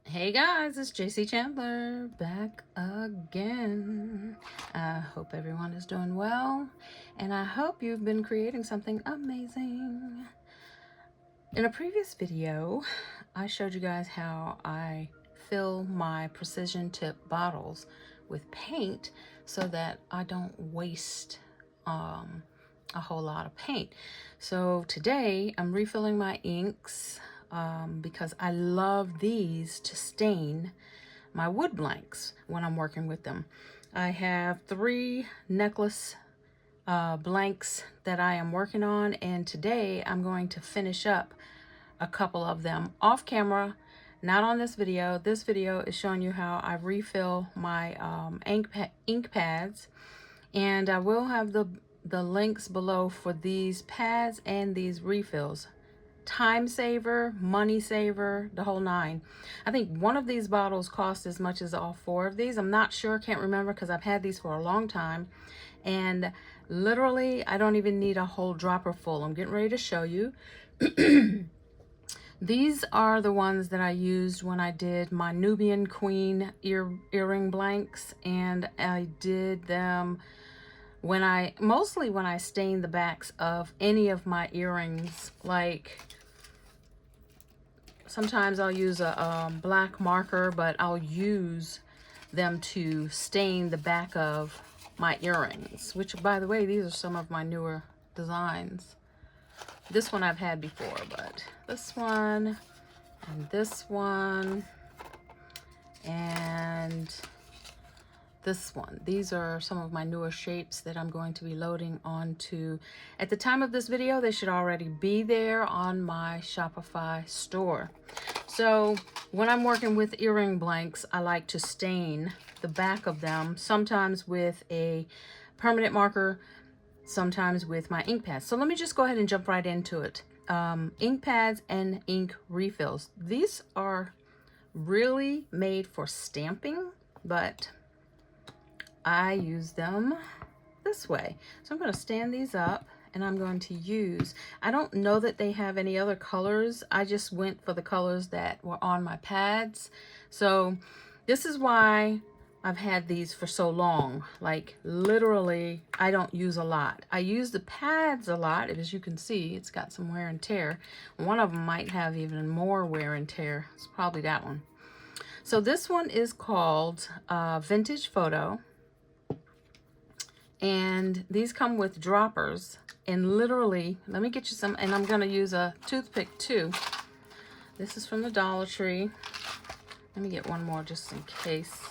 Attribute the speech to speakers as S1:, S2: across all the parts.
S1: Hey guys, it's JC Chandler back again. I hope everyone is doing well, and I hope you've been creating something amazing. In a previous video, I showed you guys how I fill my precision tip bottles with paint so that I don't waste a whole lot of paint. So today I'm refilling my inks because I love these to stain my wood blanks when I'm working with them. I have 3 necklace blanks that I am working on, and today I'm going to finish up a couple of them off camera, not on this video. This video is showing you how I refill my ink pads, and I will have the links below for these pads and these refills. Time saver, money saver, the whole nine. I think one of these bottles cost as much as all 4 of these. I'm not sure, can't remember, because I've had these for a long time. And literally, I don't even need a whole dropper full. I'm getting ready to show you. These are the ones that I used when I did my Nubian Queen earring blanks, and I did them mostly when I stained the backs of any of my earrings. Like sometimes I'll use a black marker, but I'll use them to stain the back of my earrings, which, by the way, these are some of my newer designs. This one I've had before, but this one and this one and this one. These are some of my newer shapes that I'm going to be loading onto. At the time of this video, they should already be there on my Shopify store. So when I'm working with earring blanks, I like to stain the back of them, sometimes with a permanent marker, sometimes with my ink pads. So let me just go ahead and jump right into it. Ink pads and ink refills. These are really made for stamping, but I use them this way. So I'm going to stand these up, and I'm going to use, I don't know that they have any other colors. I just went for the colors that were on my pads. So this is why I've had these for so long. Like literally, I don't use a lot. I use the pads a lot. As you can see, it's got some wear and tear. One of them might have even more wear and tear. It's probably that one. So this one is called Vintage Photo. And these come with droppers, and literally, let me get you some, and I'm going to use a toothpick too. This is from the Dollar Tree. Let me get one more just in case.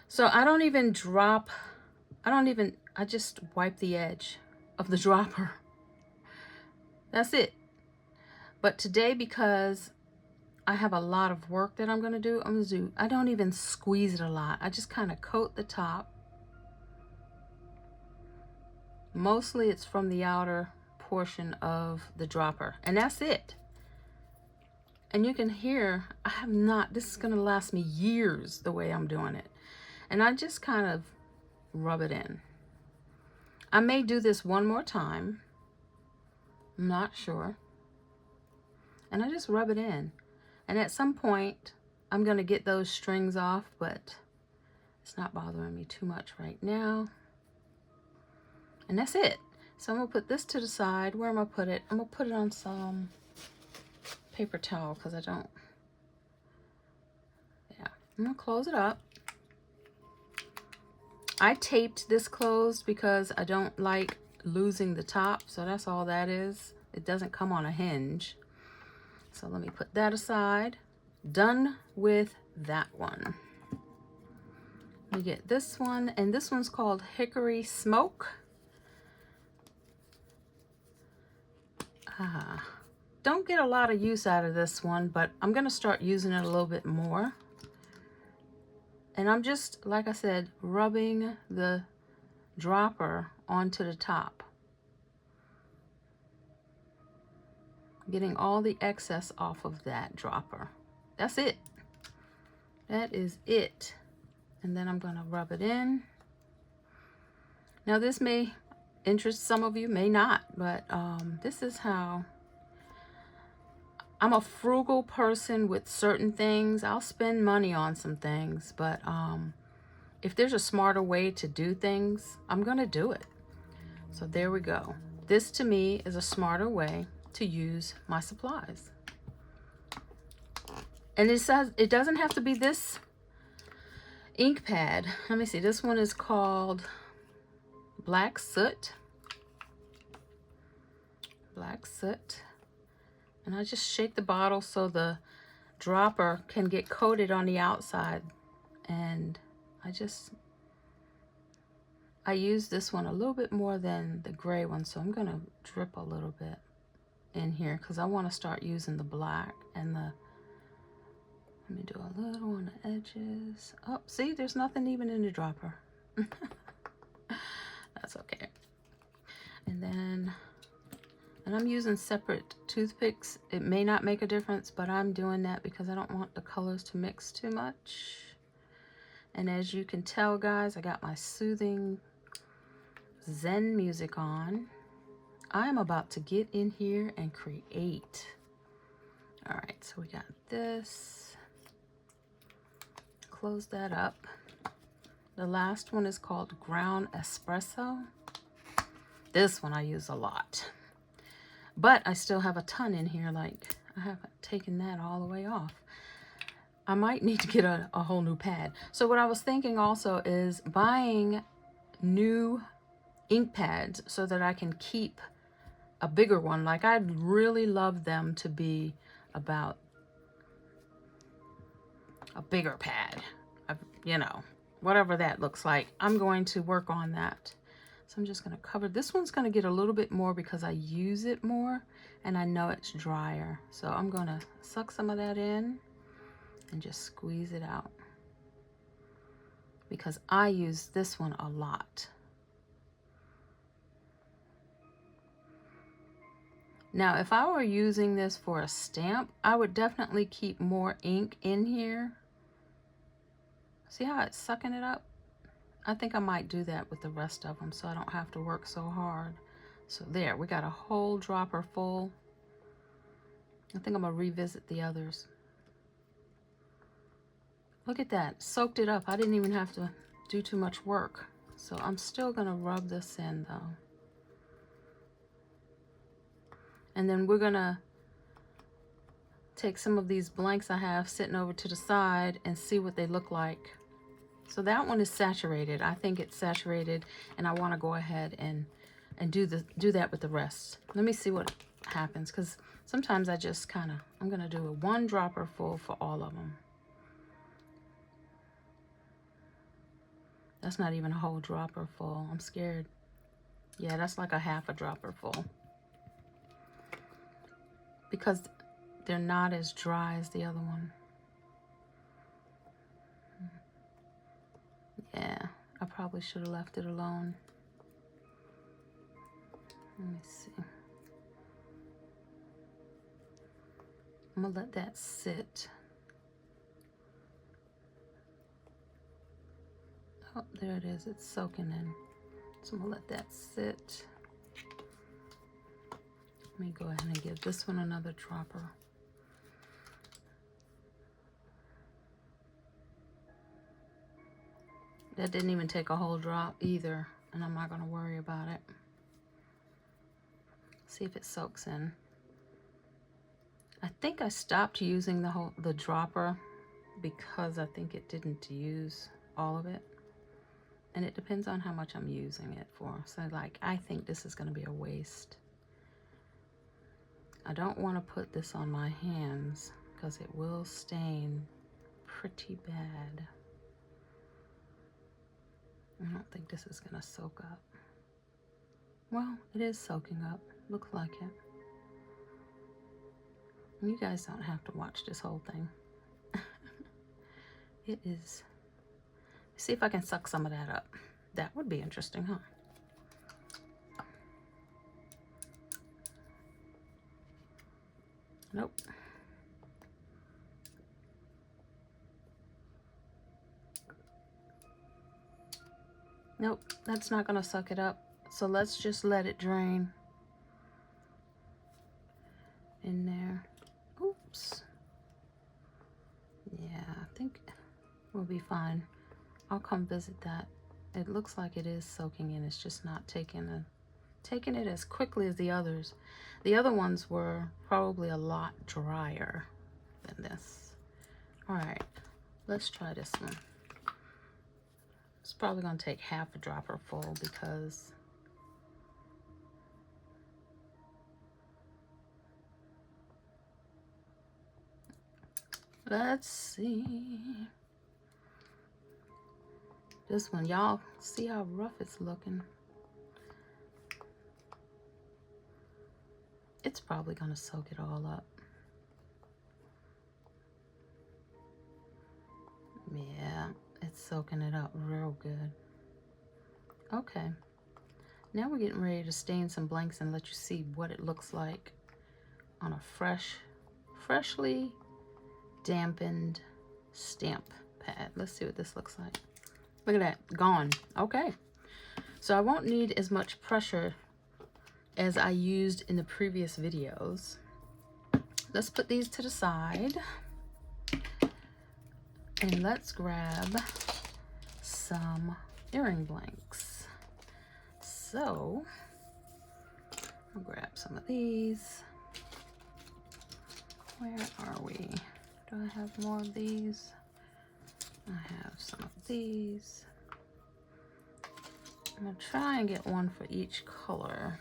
S1: So I don't even drop, I just wipe the edge of the dropper. That's it. But today, because I have a lot of work that I'm going to do, I don't even squeeze it a lot. I just kind of coat the top. Mostly it's from the outer portion of the dropper, and that's it. And you can hear this is going to last me years the way I'm doing it. And I just kind of rub it in. I may do this one more time. I'm not sure. And I just rub it in. And at some point, I'm going to get those strings off, but it's not bothering me too much right now. And that's it. So I'm going to put this to the side. Where am I going to put it? I'm going to put it on some paper towel because I don't. Yeah. I'm going to close it up. I taped this closed because I don't like losing the top. So that's all that is. It doesn't come on a hinge. So let me put that aside. Done with that one. We get this one, and this one's called Hickory Smoke. Don't get a lot of use out of this one, but I'm going to start using it a little bit more. And I'm just, like I said, rubbing the dropper onto the top. Getting all the excess off of that dropper. That's it. That is it. And then I'm going to rub it in. Now this may interest some of you, may not, but this is how I'm a frugal person with certain things. I'll spend money on some things, but if there's a smarter way to do things, I'm gonna do it. So there we go. This to me is a smarter way to use my supplies. And it says it doesn't have to be this ink pad. Let me see. This one is called Black Soot. Black Soot. And I just shake the bottle so the dropper can get coated on the outside. And I use this one a little bit more than the gray one, so I'm gonna drip a little bit in here because I want to start using the black and the, let me do a little on the edges. Oh, see, there's nothing even in the dropper. That's okay. And I'm using separate toothpicks. It may not make a difference, but I'm doing that because I don't want the colors to mix too much. And as you can tell, guys, I got my soothing Zen music on. I'm about to get in here and create. All right, so we got this. Close that up. The last one is called Ground Espresso. This one I use a lot. But I still have a ton in here, like I haven't taken that all the way off. I might need to get a whole new pad. So what I was thinking also is buying new ink pads so that I can keep a bigger one. Like I'd really love them to be about a bigger pad, you know, whatever that looks like. I'm going to work on that. So I'm just going to cover. This one's going to get a little bit more because I use it more and I know it's drier. So I'm going to suck some of that in and just squeeze it out because I use this one a lot. Now, if I were using this for a stamp, I would definitely keep more ink in here. See how it's sucking it up? I think I might do that with the rest of them so I don't have to work so hard. So there, we got a whole dropper full. I think I'm gonna revisit the others. Look at that, soaked it up. I didn't even have to do too much work. So I'm still gonna rub this in though. And then we're gonna take some of these blanks I have sitting over to the side and see what they look like. So that one is saturated. I think it's saturated and I want to go ahead and do that with the rest. Let me see what happens because sometimes I just kind of, I'm going to do a 1 dropper full for all of them. That's not even a whole dropper full. I'm scared. Yeah, that's like a half a dropper full. Because they're not as dry as the other one. Yeah, I probably should have left it alone. Let me see. I'm gonna let that sit. Oh, there it is, it's soaking in. So I'm gonna let that sit. Let me go ahead and give this one another dropper. That didn't even take a whole drop either, and I'm not gonna worry about it. See if it soaks in. I think I stopped using the dropper because I think it didn't use all of it. And it depends on how much I'm using it for. So like, I think this is gonna be a waste. I don't wanna put this on my hands because it will stain pretty bad. I don't think this is gonna soak up. Well, it is soaking up, looks like it. You guys don't have to watch this whole thing. It is. See if I can suck some of that up. That would be interesting, huh? Nope. Nope, that's not gonna suck it up. So let's just let it drain in there. Ooh, We'll be fine. I'll come visit that. It looks like it is soaking in. It's just not taking it as quickly as the others. The other ones were probably a lot drier than this. All right, let's try this one. It's probably gonna take half a dropper full because let's see. This one, y'all see how rough it's looking. It's probably gonna soak it all up. Yeah, it's soaking it up real good. Okay, now we're getting ready to stain some blanks and let you see what it looks like on a freshly dampened stamp pad. Let's see what this looks like. Look at that, gone. Okay, so I won't need as much pressure as I used in the previous videos. Let's put these to the side and let's grab some earring blanks. So I'll grab some of these. Where are we? Do I have more of these? I have some of these. I'm gonna try and get one for each color.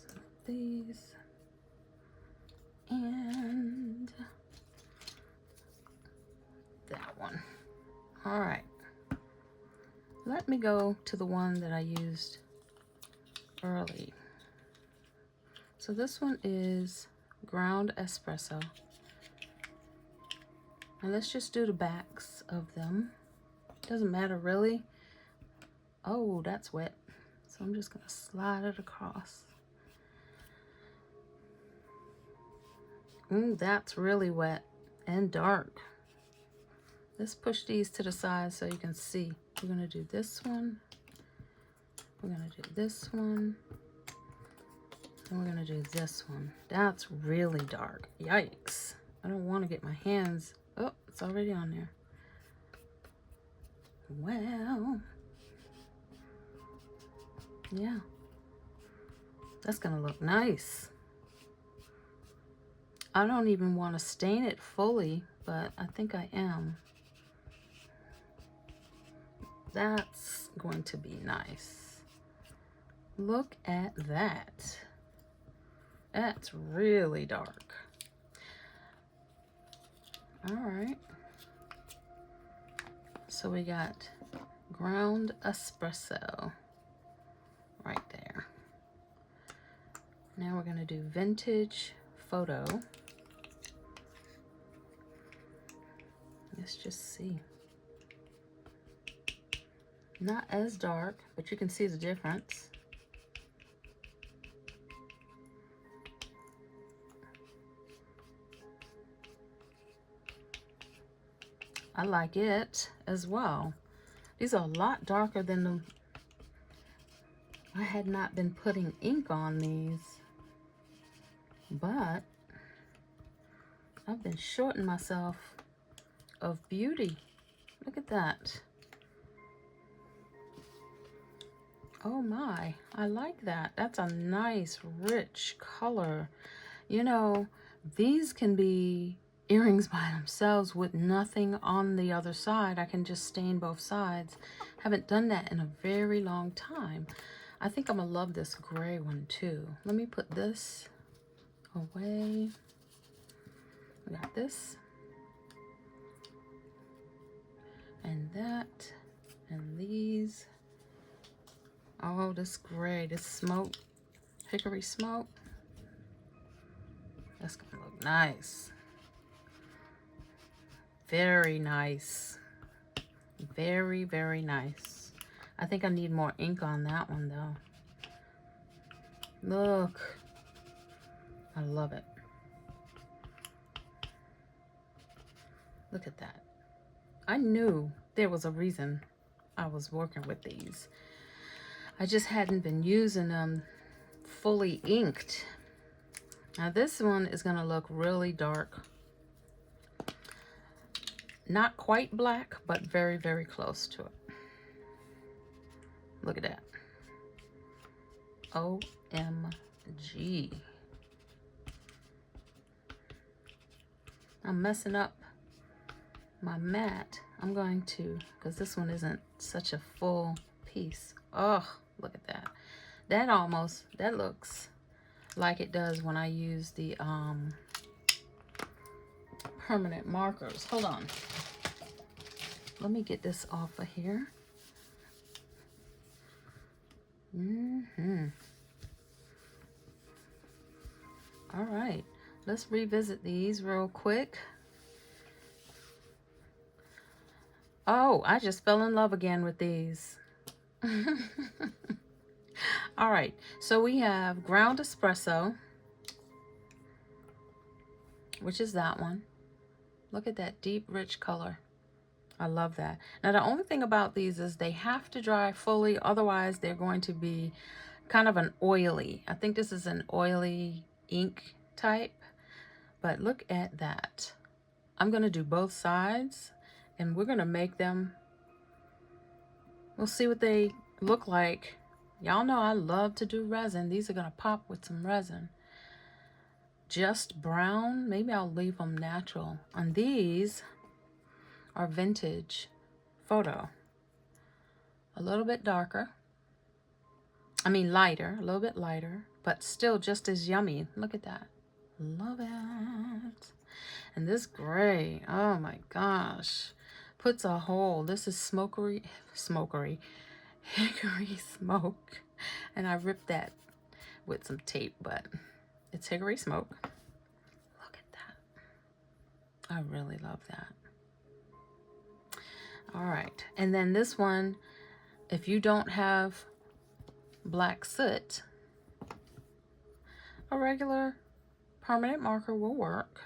S1: Some of these. And that one. All right. Let me go to the one that I used early. So this one is ground espresso. And let's just do the backs of them. Doesn't matter really. Oh, that's wet. So I'm just gonna slide it across. Ooh, that's really wet and dark. Let's push these to the side so you can see. We're gonna do this one. We're gonna do this one. And we're gonna do this one. That's really dark. Yikes. I don't wanna get my hands. Oh, it's already on there. Well, yeah. That's gonna look nice. I don't even want to stain it fully, but I think I am. That's going to be nice. Look at that. That's really dark. All right. So we got ground espresso right there. Now we're going to do vintage photo. Let's just see. Not as dark, but you can see the difference. I like it as well. These are a lot darker than the... I had not been putting ink on these, but I've been shorting myself of beauty. Look at that. Oh my, I like that. That's a nice rich color. You know, these can be earrings by themselves with nothing on the other side. I can just stain both sides. Haven't done that in a very long time. I think I'm gonna love this gray one too. Let me put this away. We got this and that and these. Oh, this gray, this smoke, hickory smoke. That's gonna look nice. Very nice. Very, very nice. I think I need more ink on that one though. Look. I love it. Look at that. I knew there was a reason I was working with these. I just hadn't been using them fully inked. Now this one is gonna look really dark. Not quite black, but very, very close to it. Look at that. OMG. I'm messing up my mat. I'm going to, because this one isn't such a full piece. Oh, look at that. That looks like it does when I use the permanent markers. Hold on. Let me get this off of here. All right, let's revisit these real quick. Oh, I just fell in love again with these. All right, so we have ground espresso, which is that one. Look at that deep, rich color. I love that. Now, the only thing about these is they have to dry fully, otherwise they're going to be kind of an oily. I think this is an oily ink type, but look at that. I'm going to do both sides, and we're going to make them. We'll see what they look like. Y'all know I love to do resin. These are going to pop with some resin. Just brown. Maybe I'll leave them natural. And these are vintage photo. A little bit darker. I mean lighter, a little bit lighter, but still just as yummy. Look at that. Love it. And this gray, oh my gosh, puts a hole. This is hickory smoke. And I ripped that with some tape, but it's hickory smoke. Look at that. I really love that. All right, and then this one, if you don't have black soot, a regular permanent marker will work.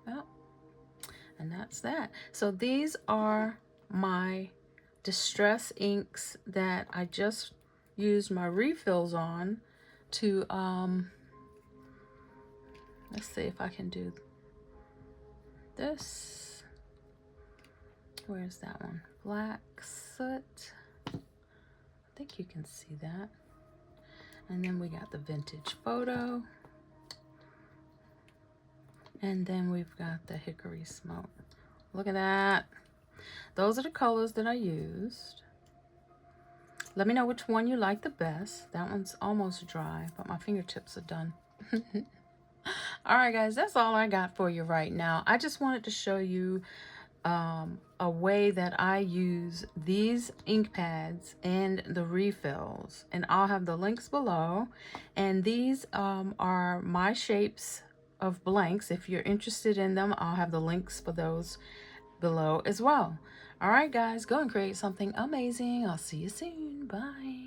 S1: Yep. And that's that. So these are my distress inks that I just used my refills on to, let's see if I can do this. Where's that one? Black soot. I think you can see that. And then we got the vintage photo. And then we've got the hickory smoke. Look at that. Those are the colors that I used. Let me know which one you like the best. That one's almost dry, but my fingertips are done. All right, guys, that's all I got for you right now. I just wanted to show you a way that I use these ink pads and the refills, and I'll have the links below. And these are my shapes of blanks. If you're interested in them, I'll have the links for those below as well. All right, guys, go and create something amazing. I'll see you soon. Bye.